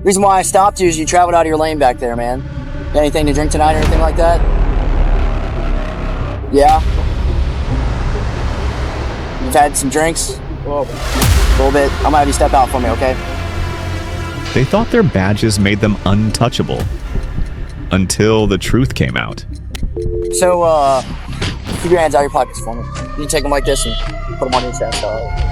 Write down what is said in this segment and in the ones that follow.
Reason why I stopped you is you traveled out of your lane back there, man. Got anything to drink tonight or anything like that? Yeah? You've had some drinks? A little bit. I'm gonna have you step out for me, okay? They thought their badges made them untouchable. Until the truth came out. So, keep your hands out of your pockets for me. You take them like this and put them on your chest, alright?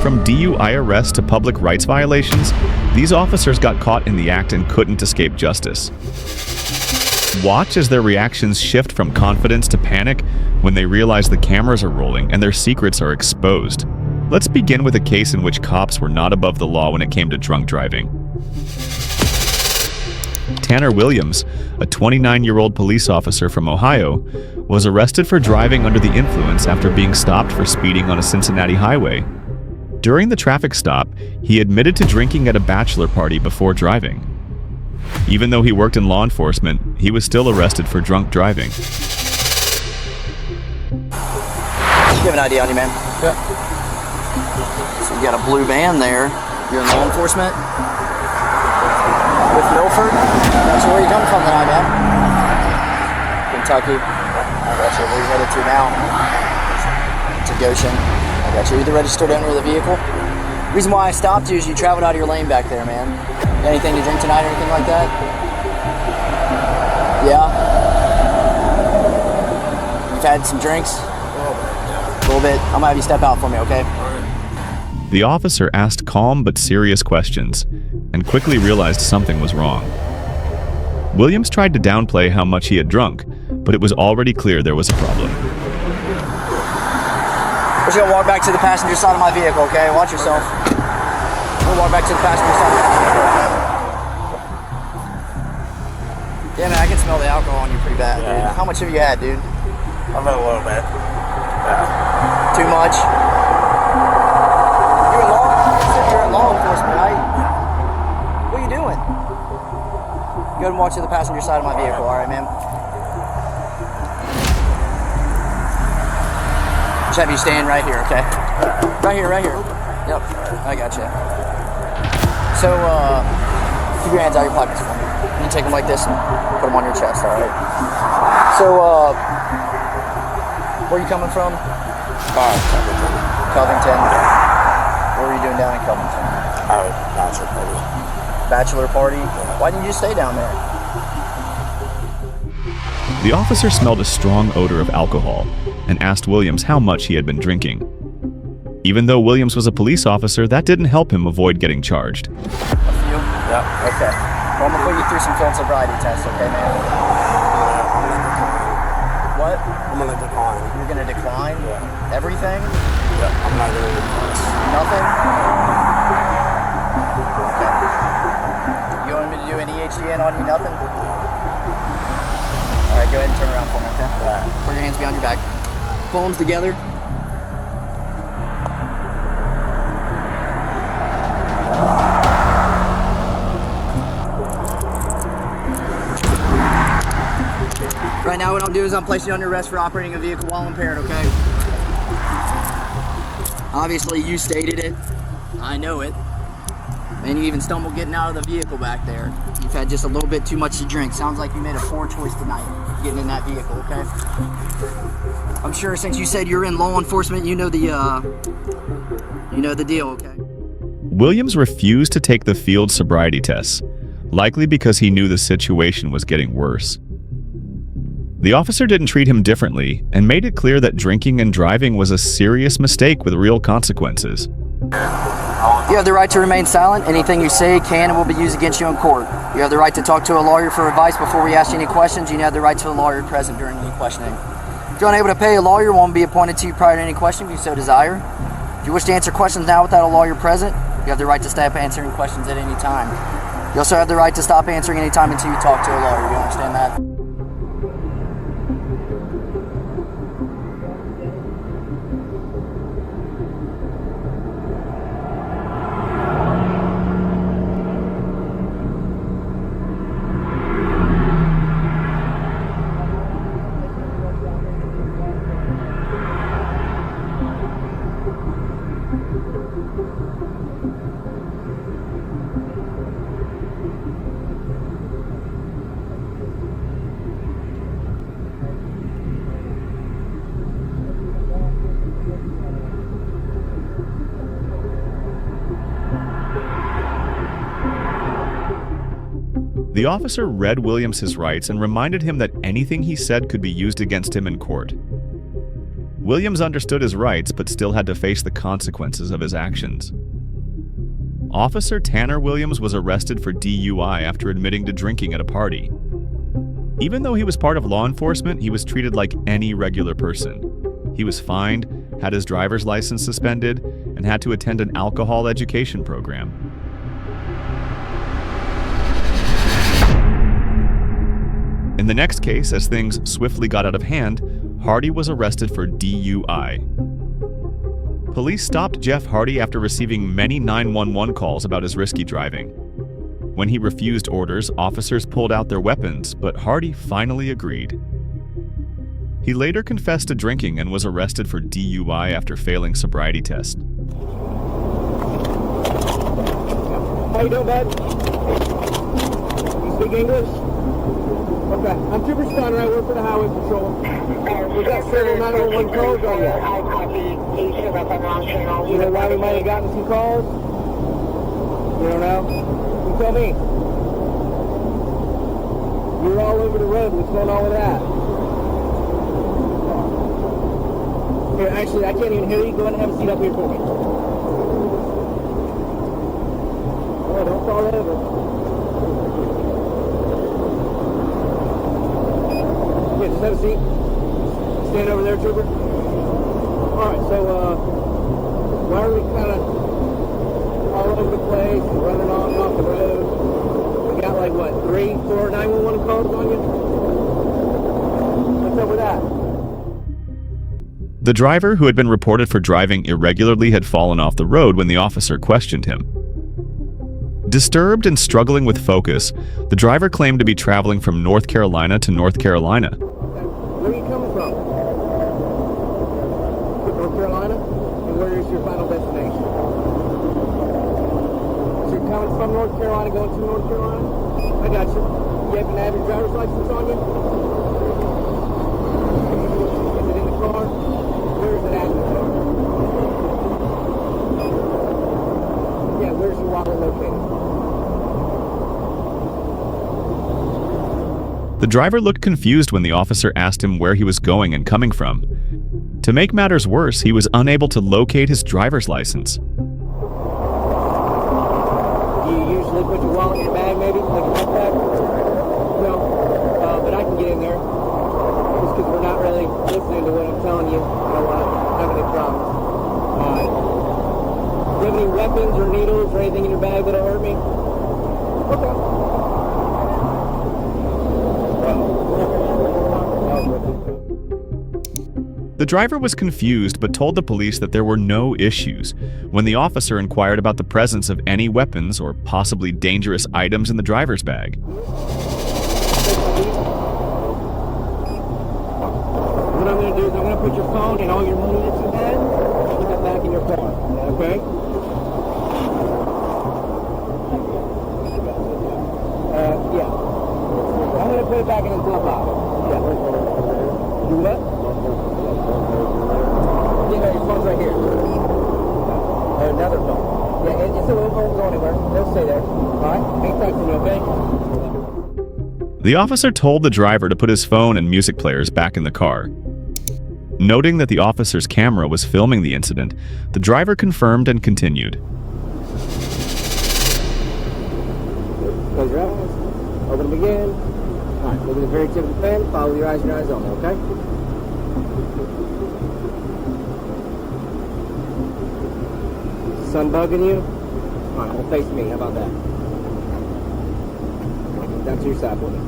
From DUI arrests to public rights violations, these officers got caught in the act and couldn't escape justice. Watch as their reactions shift from confidence to panic when they realize the cameras are rolling and their secrets are exposed. Let's begin with a case in which cops were not above the law when it came to drunk driving. Tanner Williams, a 29-year-old police officer from Ohio, was arrested for driving under the influence after being stopped for speeding on a Cincinnati highway. During the traffic stop, he admitted to drinking at a bachelor party before driving. Even though he worked in law enforcement, he was still arrested for drunk driving. You have an ID on you, man? Yeah. So you got a blue van there. You're in law enforcement? With Milford? That's where you coming from tonight, man? Kentucky. I got you. Where you headed to now? To Goshen. I got you. You the registered owner of the vehicle? Reason why I stopped you is you traveled out of your lane back there, man. Got anything to drink tonight or anything like that? Yeah? You've had some drinks? A little bit. I'm gonna have you step out for me, okay? The officer asked calm but serious questions and quickly realized something was wrong. Williams tried to downplay how much he had drunk, but it was already clear there was a problem. We're just gonna walk back to the passenger side of my vehicle, okay? Watch yourself. We'll walk back to the passenger side of my vehicle. Yeah, man, I can smell the alcohol on you pretty bad, dude. How much have you had, dude? I've had a little bit. Yeah. Too much? You're in law enforcement, right? What are you doing? Go ahead and walk to the passenger side of my vehicle, alright, man? Just have you stand right here, okay? Right here, right here. Yep, I got you. So, keep your hands out of your pockets for me. You take them like this and put them on your chest, alright? So, where are you coming from? Covington. Covington. What were you doing down in Covington? Bachelor party. Bachelor party? Yeah. Why didn't you stay down there? The officer smelled a strong odor of alcohol and asked Williams how much he had been drinking. Even though Williams was a police officer, that didn't help him avoid getting charged. A few? Yeah. Okay. Well, I'm gonna put you through some field sobriety tests, okay, man? What? I'm gonna decline. You're gonna decline? Yeah. Everything? Yeah, I'm not gonna do this. Nothing? Okay. You want me to do an EHDN on you? Nothing? Alright, go ahead and turn around for me, okay? Yeah. Put your hands behind your back. Palms together. Right now what I'm doing is I'm placing you under arrest for operating a vehicle while impaired, okay? Obviously you stated it. I know it. And you even stumbled getting out of the vehicle back there. You've had just a little bit too much to drink. Sounds like you made a poor choice tonight, getting in that vehicle, okay? I'm sure since you said you're in law enforcement, you know the deal, okay? Williams refused to take the field sobriety tests, likely because he knew the situation was getting worse. The officer didn't treat him differently and made it clear that drinking and driving was a serious mistake with real consequences. You have the right to remain silent. Anything you say can and will be used against you in court. You have the right to talk to a lawyer for advice before we ask you any questions. You have the right to a lawyer present during any questioning. If you're unable to pay a lawyer, one will be appointed to you prior to any question if you so desire. If you wish to answer questions now without a lawyer present, you have the right to stop answering questions at any time. You also have the right to stop answering any time until you talk to a lawyer. Do you understand that? The officer read Williams his rights and reminded him that anything he said could be used against him in court. Williams understood his rights but still had to face the consequences of his actions. Officer Tanner Williams was arrested for DUI after admitting to drinking at a party. Even though he was part of law enforcement, he was treated like any regular person. He was fined, had his driver's license suspended, and had to attend an alcohol education program. In the next case, as things swiftly got out of hand, Hardy was arrested for DUI. Police stopped Jeff Hardy after receiving many 911 calls about his risky driving. When he refused orders, officers pulled out their weapons, but Hardy finally agreed. He later confessed to drinking and was arrested for DUI after failing sobriety test. How you doing, bud? You speak English? Okay, I'm Trooper Stunner. I work for the Highway Patrol. We got several 911 calls on you. You know why we might have gotten some calls? You don't know? You tell me. You're all over the road. What's going on with that? Here, actually, I can't even hear you. Go ahead and have a seat up here for me. Oh, don't fall over. Yeah, just have a seat. Stand over there, Trooper. Alright, so, why are we kind of all over the place, running on and off the road? We got like, what, 3, 4 911 calls on you? What's up with that? The driver, who had been reported for driving irregularly, had fallen off the road when the officer questioned him. Disturbed and struggling with focus, the driver claimed to be traveling from North Carolina to North Carolina. Where are you coming from? North Carolina? And where is your final destination? So you're coming from North Carolina, going to North Carolina? I got you. You happen to have your driver's license on you? Is it in the car? Where is it at in the car? Yeah, where's your wallet located? The driver looked confused when the officer asked him where he was going and coming from. To make matters worse, he was unable to locate his driver's license. Do you usually put your wallet in your bag, maybe? Like a backpack? No. But I can get in there. Just because we're not really listening to what I'm telling you. I don't want to have any problems. Do you have any weapons or needles or anything in your bag that'll hurt me? Okay. The driver was confused but told the police that there were no issues when the officer inquired about the presence of any weapons or possibly dangerous items in the driver's bag. What I'm going to do is I'm going to put your phone and all your money that you had, put that back in your car, okay? Yeah. I'm going to put it back in the glove box. Yeah. Do what? Yeah, your phone's right here. Another phone. Yeah, it's a little phone going anywhere. They'll stay there. Alright? Ain't touching you, okay? The officer told the driver to put his phone and music players back in the car. Noting that the officer's camera was filming the incident, the driver confirmed and continued. Close your eyes. Open them again. Alright, look at the very tip of the pen. Follow your eyes and your eyes only, okay? Sun bugging you? Alright, well face me. How about that? Down to your side for me.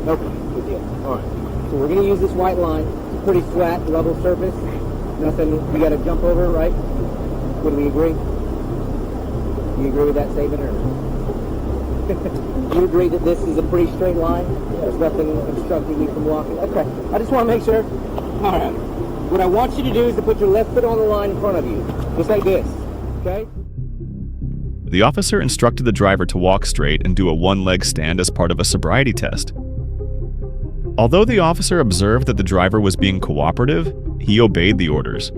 Okay, good deal. Alright. So we're going to use this white line. It's a pretty flat, level surface. Nothing we got to jump over, right? Would we agree? You agree with that statement or not? You agree that this is a pretty straight line? There's nothing obstructing you from walking? Okay. I just want to make sure. Alright. What I want you to do is to put your left foot on the line in front of you. Just like this. Okay? The officer instructed the driver to walk straight and do a one-leg stand as part of a sobriety test. Although the officer observed that the driver was being cooperative, he obeyed the orders.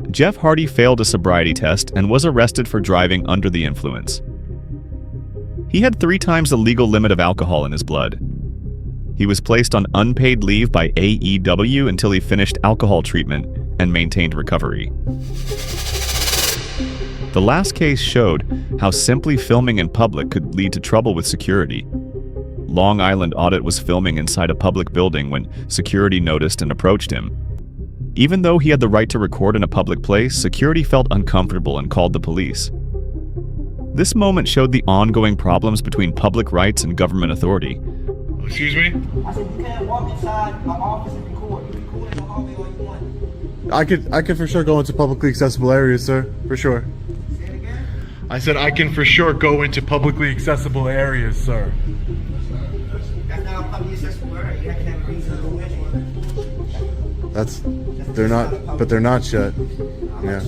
Jeff Hardy failed a sobriety test and was arrested for driving under the influence. He had 3 times the legal limit of alcohol in his blood. He was placed on unpaid leave by AEW until he finished alcohol treatment and maintained recovery. The last case showed how simply filming in public could lead to trouble with security. Long Island Audit was filming inside a public building when security noticed and approached him. Even though he had the right to record in a public place, security felt uncomfortable and called the police. This moment showed the ongoing problems between public rights and government authority. Excuse me? I said you can't walk inside my office and record. You record in the hallway all you want. I could for sure go into publicly accessible areas, sir. For sure. Say it again? I said I can for sure go into publicly accessible areas, sir. That's not a publicly accessible area. You have to have a reason to go in. They're not shut. Yeah.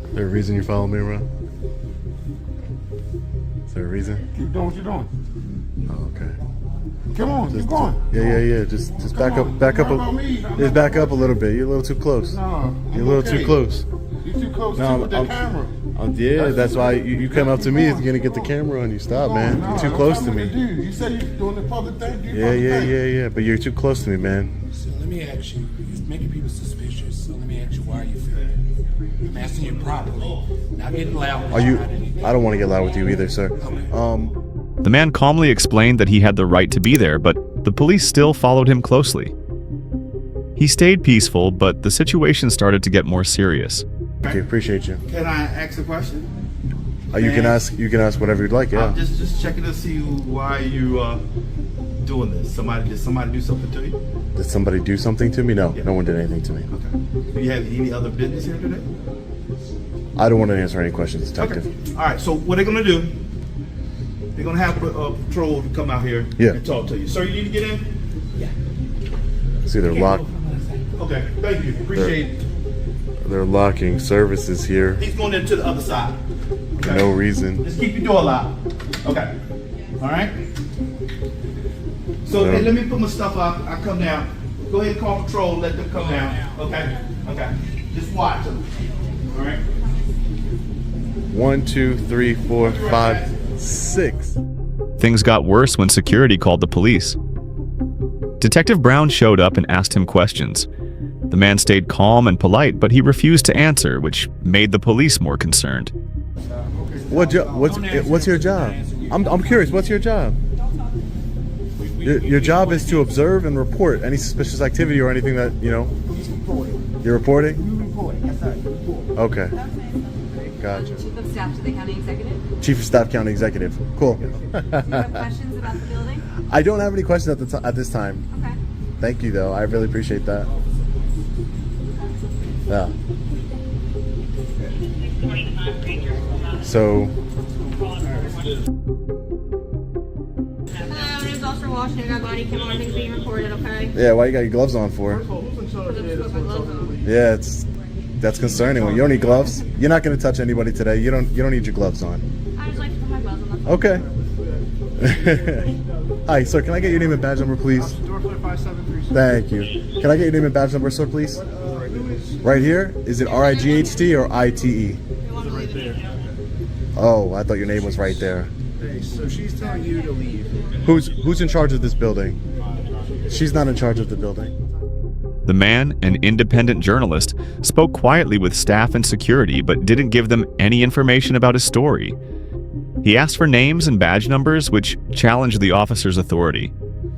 Is there a reason you follow me around? Is there a reason? Keep doing what you're doing. Oh, okay. Come on, keep going. Yeah. Just back up. Just back up a little bit. You're a little too close. No, You're a little too close. You're too close No, with the camera. Yeah, that's why you come up to me. You're gonna get the camera on you. Stop, man. You're too close to me. You said you're doing the public thing. Yeah. But you're too close to me, man. So let me ask you, you're making people suspicious, so let me ask you, why are you filming? I'm asking you properly, not getting loud. Are you? I don't want to get loud with you either, sir. The man calmly explained that he had the right to be there, but the police still followed him closely. He stayed peaceful, but the situation started to get more serious. Okay, appreciate you. Can I ask a question? You can ask whatever you'd like. Yeah. I'm just checking to see why you doing this. Did somebody do something to you? Did somebody do something to me? No, Yeah. no one did anything to me. Okay. Do you have any other business here today? I don't want to answer any questions, detective. Okay. All right. So what they're gonna do? They're gonna have a patrol to come out here and talk to you. Sir, you need to get in. See, they're locked. Okay. Thank you. Appreciate it. They're locking services here. He's going into the other side. Okay. No reason. Just keep your door locked. Okay. All right. So hey, let me put my stuff up. I come down. Go ahead and call patrol. Let them come down. Okay. Okay. Just watch them. All right. 1, 2, 3, 4, 5, 6. Things got worse when security called the police. Detective Brown showed up and asked him questions. The man stayed calm and polite, but he refused to answer, which made the police more concerned. What's your job? I'm curious. What's your job? Your job is to observe and report any suspicious activity or anything that You're reporting? Yes, sir. Okay. Gotcha. Chief of Staff to the County Executive. Chief of Staff, County Executive. Cool. Do you have questions about the building? I don't have any questions at this time. Okay. Thank you, though. I really appreciate that. Yeah. So. My name's Officer Washington. I got body cam on. Everything's being recorded. Okay. Yeah. Why you got your gloves on for? Yeah, that's concerning. You don't need gloves. You're not going to touch anybody today. You don't need your gloves on. I just like to put my gloves on. Okay. Hi, sir. Can I get your name and badge number, please? Thank you. Can I get your name and badge number, sir, please? Right here? Is it RIGHT or ITE? Right there. Oh, I thought your name was right there. Hey, so she's telling you to leave. Who's in charge of this building? She's not in charge of the building. The man, an independent journalist, spoke quietly with staff and security but didn't give them any information about his story. He asked for names and badge numbers, which challenged the officer's authority.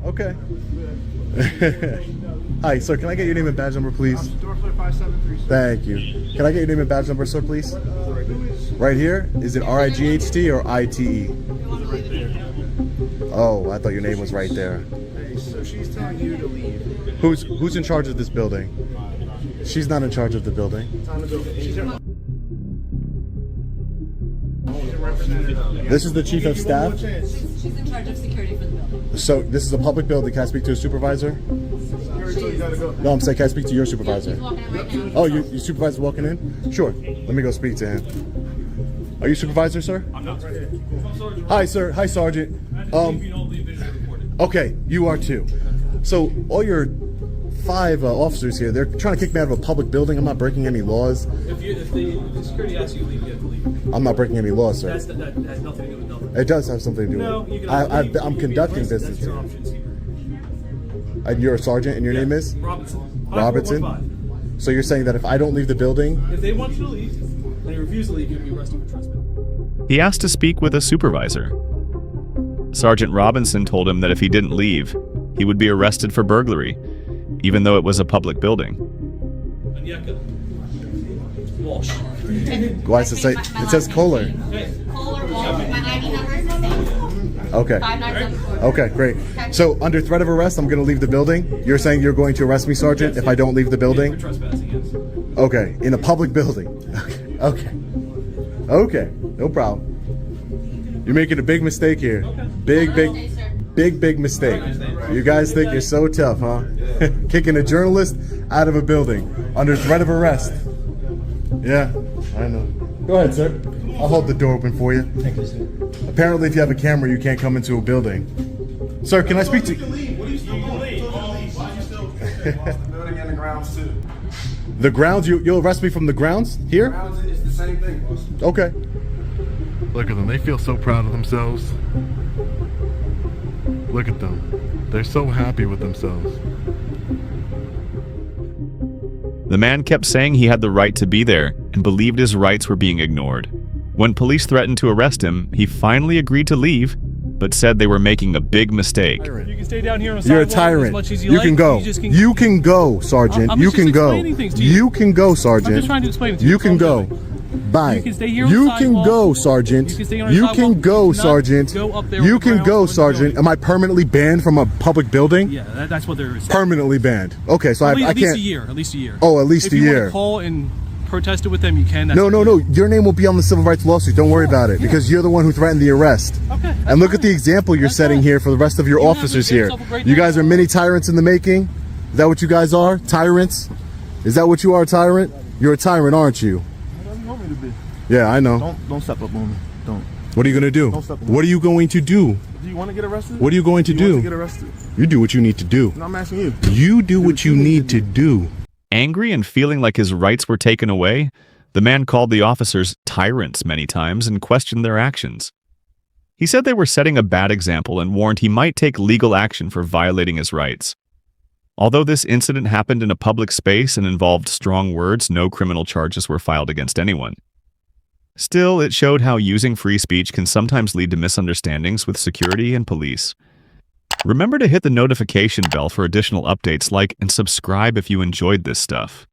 Okay. Hi, sir. Can I get your name and badge number, please? Thank you. Can I get your name and badge number, sir, please? Right here? Is it RIGHT or ITE? Right there. Oh, I thought your name was right there. Hey, so she's telling you to leave. Who's in charge of this building? She's not in charge of the building. This is the chief of staff. She's in charge of security for the building. So this is a public building. Can I speak to a supervisor? She's No, I'm saying, can I speak to your supervisor? He's walking in right now. Oh, your supervisor's walking in? Sure. Let me go speak to him. Are you supervisor, sir? I'm not. Hi, sir. Hi, Sergeant. Okay, you are too. So, all your 5 officers here, they're trying to kick me out of a public building. I'm not breaking any laws. If the security asks you to leave, you have to leave. I'm not breaking any laws, sir. That has nothing to do with nothing. It does have something to do No, with you it. can leave. I'm You can be conducting arrested. business That's your here. options here. And you're a sergeant, and your name is? Robinson. Robertson? 5415. So you're saying that if I don't leave the building, If they want you to leave, and you refuse to leave, you'll be arrested for trespassing. He asked to speak with a supervisor. Sergeant Robinson told him that if he didn't leave, he would be arrested for burglary, even though it was a public building. Anyaka. Walsh. why does it say? It says Kohler. Kohler, Walsh, my ID number is the same. Okay. 5974. Okay, great. So under threat of arrest, I'm going to leave the building. You're saying you're going to arrest me, Sergeant, if I don't leave the For building? trespassing, yes. Okay, in a public building. Okay. Okay, no problem. You're making a big mistake here. Big mistake. You guys think you're so tough, huh? Kicking a journalist out of a building under threat of arrest. Yeah, I know. Go ahead, sir. I'll hold the door open for you. Thank you, sir. Apparently, if you have a camera, you can't come into a building. Sir, can I speak to you? What are you still doing? Why are you still off the building and the grounds too? The grounds? You'll arrest me from the grounds? Here? Grounds, it's the same thing. Okay. Look at them. They feel so proud of themselves. Look at them. They're so happy with themselves. The man kept saying he had the right to be there and believed his rights were being ignored. When police threatened to arrest him, he finally agreed to leave, but said they were making a big mistake. You can stay down here on the You're a sidewalk as tyrant. much as You like. can go. just You can go, Sergeant. I'm You just can go. explaining things to you. You can go, Sergeant. I'm just trying to explain it to you. You can That's all go. I'm doing. Bye. You can stay here on the You can sidewalk. go, Sergeant. You can stay on the You sidewalk. can go, You cannot Sergeant. go up there You on the can ground go, or the Sergeant. building. Am I permanently banned from a public building? Yeah, that's what there is. Permanently banned. Okay, so At I least can't. a year. At least a year. Oh, at least if a you year. want to call and protest it with them, you can. That's No, up no, to no. you. Your name will be on the civil rights lawsuit. Don't worry about it, because you're the one who threatened the arrest. Okay. And look at the example you're setting fine. here for the rest of your You have to officers give here. yourself a great You guys day. are mini tyrants in the making. Is that what you guys are? Tyrants? Is that what you are, tyrant? You're a tyrant, aren't you? You want me to be? Yeah, I know. Don't step up on me. Don't. What are you going to do? Don't step on me. What are you going to do? Do you want to get arrested? What are you going to You do? want to get arrested? You do what you need to do. No, I'm asking you. You do what you need to do. Angry and feeling like his rights were taken away, the man called the officers tyrants many times and questioned their actions. He said they were setting a bad example and warned he might take legal action for violating his rights. Although this incident happened in a public space and involved strong words, no criminal charges were filed against anyone. Still, it showed how using free speech can sometimes lead to misunderstandings with security and police. Remember to hit the notification bell for additional updates, like and subscribe if you enjoyed this stuff.